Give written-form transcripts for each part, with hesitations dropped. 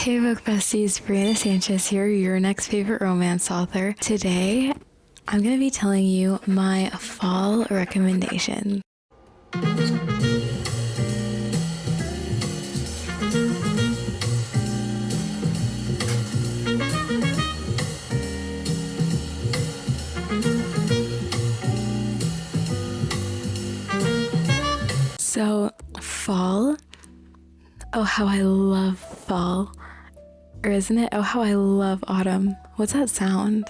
Hey book besties, Brianna Sanchez here, your next favorite romance author. Today, I'm going to be telling you my fall recommendation. So, fall. Oh, how I love fall. Or isn't it? Oh, how I love autumn. What's that sound?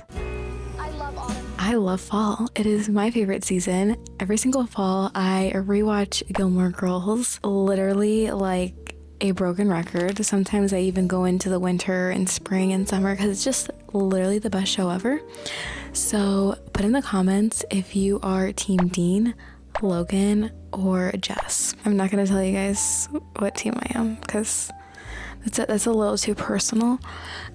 I love autumn. I love fall. It is my favorite season. Every single fall, I rewatch Gilmore Girls, literally like a broken record. Sometimes I even go into the winter and spring and summer because it's just literally the best show ever. So put in the comments if you are Team Dean, Logan, or Jess. I'm not going to tell you guys what team I am because that's a little too personal.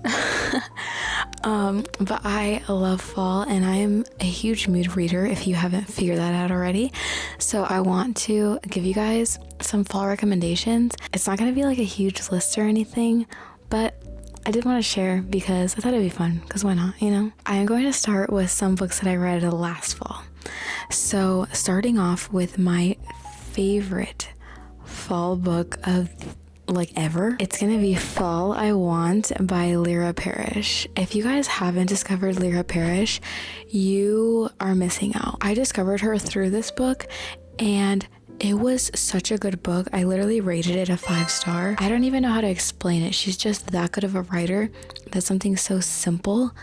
But I love fall and I am a huge mood reader if you haven't figured that out already. So I want to give you guys some fall recommendations. It's not going to be like a huge list or anything, but I did want to share because I thought it'd be fun, because why not, you know? I am going to start with some books that I read last fall. So starting off with my favorite fall book of like ever, it's gonna be Fall I Want by Lyra Parrish. If you guys haven't discovered Lyra Parrish, you are missing out. I discovered her through this book and it was such a good book. I literally rated it a 5-star. I don't even know how to explain it. She's just that good of a writer that something so simple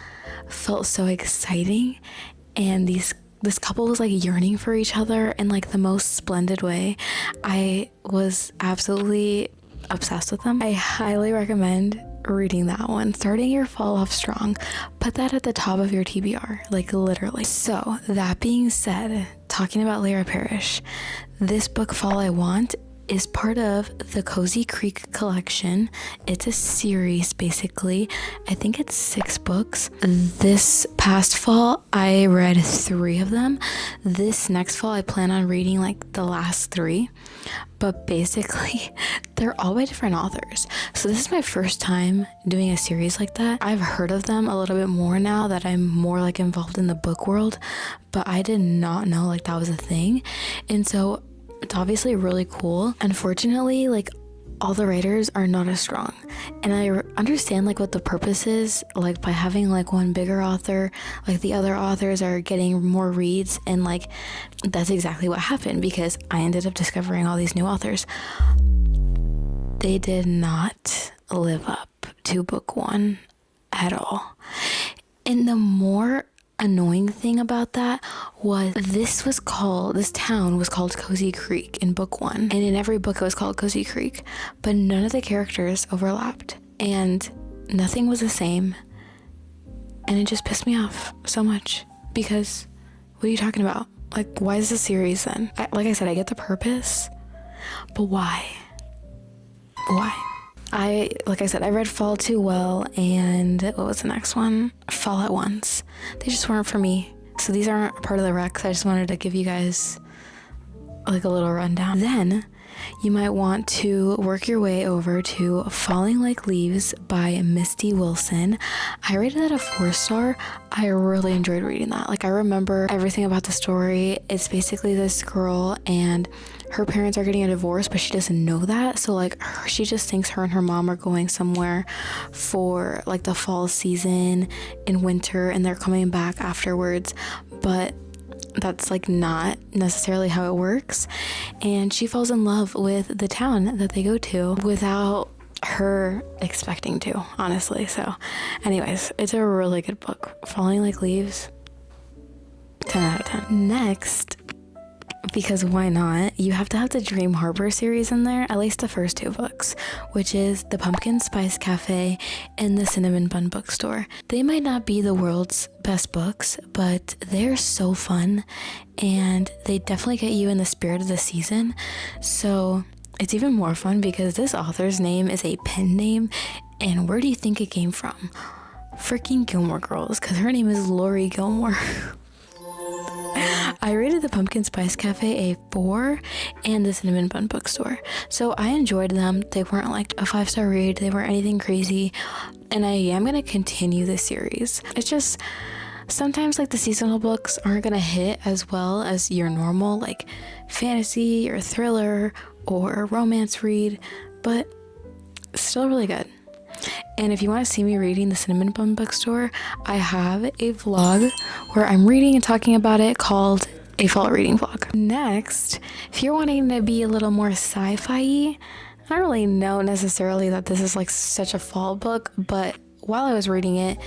felt so exciting, and this couple was like yearning for each other in like the most splendid way. I was absolutely obsessed with them. I highly recommend reading that one. Starting your fall off strong. Put that at the top of your TBR, like literally. So that being said, talking about Lyra Parrish, this book Fall I Want is part of the Cozy Creek collection. It's a series basically. I think it's 6 books. This past fall I read 3 of them. This next fall I plan on reading like the last 3, but basically they're all by different authors. So this is my first time doing a series like that. I've heard of them a little bit more now that I'm more like involved in the book world, but I did not know like that was a thing. And so it's obviously really cool. Unfortunately, like all the writers are not as strong, and I understand like what the purpose is, like by having like one bigger author, like the other authors are getting more reads, and like that's exactly what happened because I ended up discovering all these new authors. They did not live up to book 1 at all. And the more annoying thing about that was this town was called Cozy Creek in book 1, and in every book it was called Cozy Creek, but none of the characters overlapped and nothing was the same, and it just pissed me off so much because what are you talking about? Like, why is this series then? Like I said, I get the purpose, but why? Like I said, I read Fall Too Well, and what was the next one? Fall at Once. They just weren't for me. So these aren't part of the recs. I just wanted to give you guys like a little rundown. Then you might want to work your way over to Falling Like Leaves by Misty Wilson. I rated that a 4-star. I really enjoyed reading that. Like, I remember everything about the story. It's basically this girl and her parents are getting a divorce, but she doesn't know that. So like she just thinks her and her mom are going somewhere for like the fall season in winter, and they're coming back afterwards, but that's like not necessarily how it works, and she falls in love with the town that they go to without her expecting to, honestly. So anyways, it's a really good book. Falling Like Leaves, 10 out of 10. Next, because why not, you have to have the Dream Harbor series in there, at least the first 2 books, which is the Pumpkin Spice Cafe and the Cinnamon Bun Bookstore. They might not be the world's best books, but they're so fun and they definitely get you in the spirit of the season. So it's even more fun because this author's name is a pen name, and where do you think it came from? Freaking Gilmore Girls, because her name is Lori Gilmore. I rated the Pumpkin Spice Cafe a 4 and the Cinnamon Bun Bookstore. So I enjoyed them. They weren't like a 5-star read. They weren't anything crazy. And I am going to continue the series. It's just sometimes like the seasonal books aren't going to hit as well as your normal like fantasy or thriller or romance read, but still really good. And if you want to see me reading the Cinnamon Bun Bookstore, I have a vlog where I'm reading and talking about it called a fall reading vlog. Next, if you're wanting to be a little more sci-fi, I don't really know necessarily that this is like such a fall book, but while I was reading it,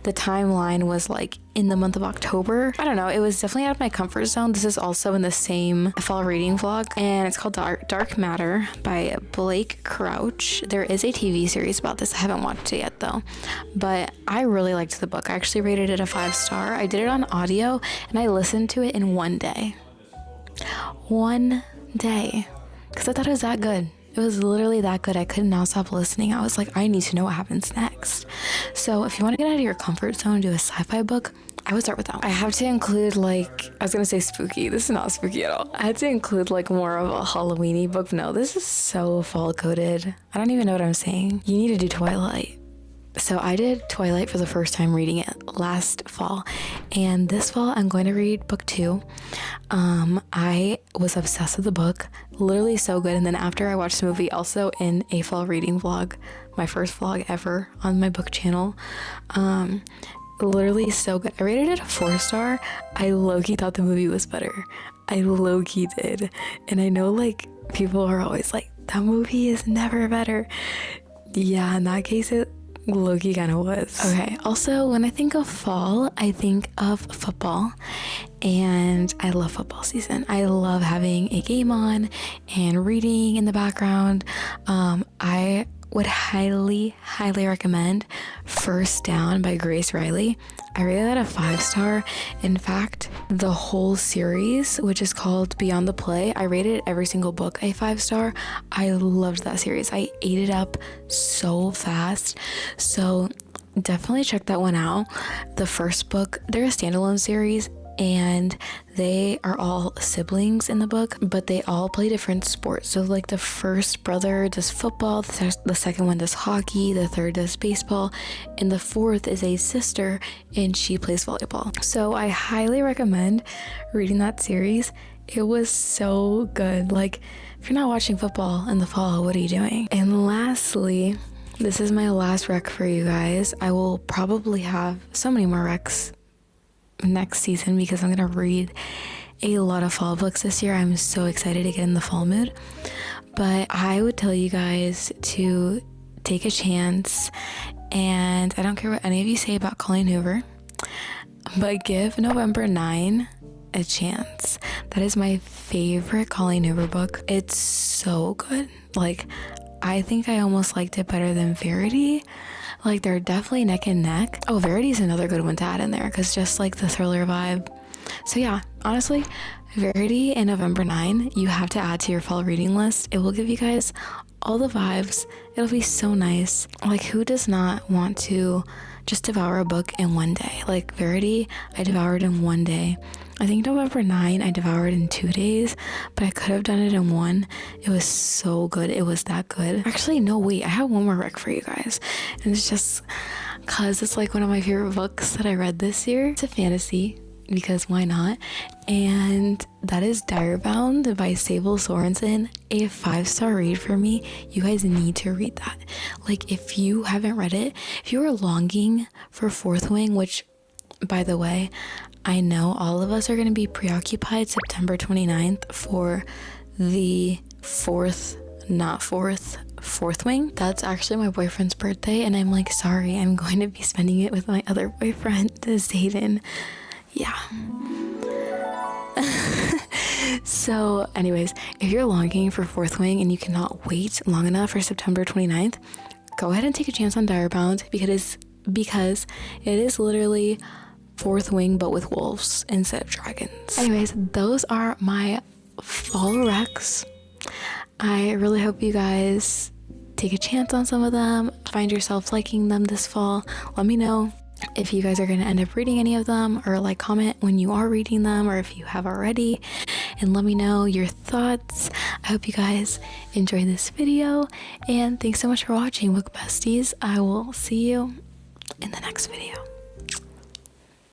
the timeline was like in the month of October. I don't know, it was definitely out of my comfort zone. This is also in the same fall reading vlog, and it's called Dark Matter by Blake Crouch. There is a TV series about this. I haven't watched it yet though, but I really liked the book. I actually rated it a 5-star. I did it on audio and I listened to it in one day. One day. Because I thought it was that good. It was literally that good. I could not stop listening. I was like, I need to know what happens next. So if you want to get out of your comfort zone and do a sci-fi book, I would start with that one. I have to include like, I was going to say spooky. This is not spooky at all. I had to include like more of a Halloween-y book. No, this is so fall coded. I don't even know what I'm saying. You need to do Twilight. So I did Twilight for the first time reading it last fall, and this fall I'm going to read book 2. I was obsessed with the book, literally so good. And then after I watched the movie, also in a fall reading vlog, my first vlog ever on my book channel, literally so good. I rated it a 4-star. I low-key thought the movie was better. I low-key did. And I know like people are always like, that movie is never better. Yeah, in that case it low-key kind of was. Okay, also when I think of fall, I think of football, and I love football season. I love having a game on and reading in the background. I would highly recommend First Down by Grace Riley. I rated that a 5-star. In fact, the whole series, which is called Beyond the Play, I rated every single book a 5-star. I loved that series. I ate it up so fast. So definitely check that one out. The first book, they're a standalone series, and they are all siblings in the book, but they all play different sports. So like the first brother does football, the second one does hockey, the third does baseball, and the fourth is a sister and she plays volleyball. So I highly recommend reading that series. It was so good. Like, if you're not watching football in the fall, what are you doing? And lastly, this is my last rec for you guys. I will probably have so many more recs next season because I'm gonna read a lot of fall books this year. I'm so excited to get in the fall mood. But I would tell you guys to take a chance, and I don't care what any of you say about Colleen Hoover, but give November 9 a chance. That is my favorite Colleen Hoover book. It's so good. Like, I think I almost liked it better than Verity. Like, they're definitely neck and neck. Oh, Verity's another good one to add in there because just like the thriller vibe. So yeah, honestly, Verity and November 9, you have to add to your fall reading list. It will give you guys all the vibes. It'll be so nice. Like, who does not want to just devour a book in one day? Like Verity, I devoured in one day. I think November 9 I devoured in 2 days, but I could have done it in one. It was so good. It was that good. Actually, no, wait, I have one more rec for you guys. And it's just because it's like one of my favorite books that I read this year. It's a fantasy, because why not? And that is Direbound by Sable Sorensen. A 5-star read for me. You guys need to read that. Like, if you haven't read it, if you are longing for Fourth Wing, which, by the way, I know all of us are going to be preoccupied September 29th for the fourth wing. That's actually my boyfriend's birthday, and I'm like, sorry, I'm going to be spending it with my other boyfriend, Zayden. Yeah. So anyways, if you're longing for Fourth Wing and you cannot wait long enough for September 29th, go ahead and take a chance on Direbound because it is literally Fourth Wing but with wolves instead of dragons. Anyways, those are my fall recs. I really hope you guys take a chance on some of them, find yourself liking them this fall. Let me know. if you guys are going to end up reading any of them, or like comment when you are reading them, or if you have already, and let me know your thoughts. I hope you guys enjoyed this video, and thanks so much for watching, Book Besties. I will see you in the next video.